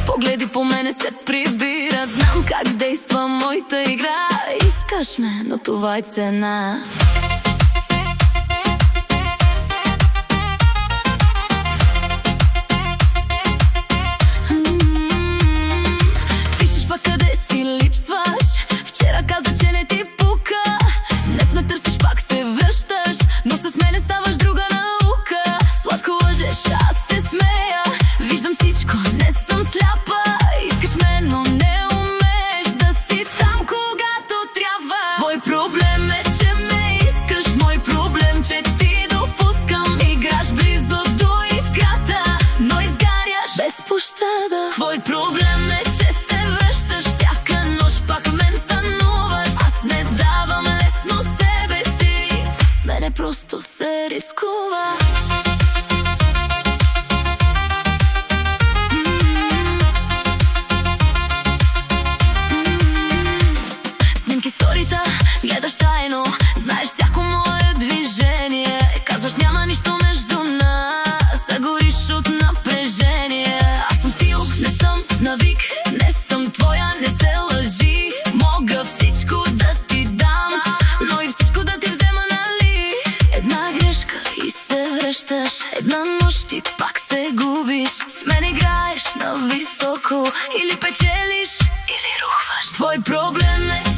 Погледи по мене се прибират. Знам как действа моята игра. Искаш ме, но това е цена. Пишеш пак къде си липсваш. Вчера каза, че не ти пука. Днес ме търсиш, пак се връщаш, но с мене ставаш друга наука. Сладко лъжеш, аз се смея. Виждам всичко, не съм сляпа. Искаш ме, но не умееш да си там, когато трябва. Твой проблем е, че ме искаш. Мой проблем, че ти допускам. Играш близо до искрата, но изгаряш без пощада. Твой проблем е, че се връщаш всяка нощ, пак мен сънуваш. Аз не давам лесно себе си, с мене просто се рискува. Снимки, сторита, гледаш тайно. Знаеш всяко мое движение. Казваш няма нищо между нас, а гориш от напрежение. Аз съм стил, не съм навик, не съм твоя, не се лъжи. Мога всичко да ти дам, но и всичко да ти взема, нали? Една грешка и се връщаш, една нощ и пак се губиш. С мен играеш на високо, или печелиш, или рухваш. Твой проблем е,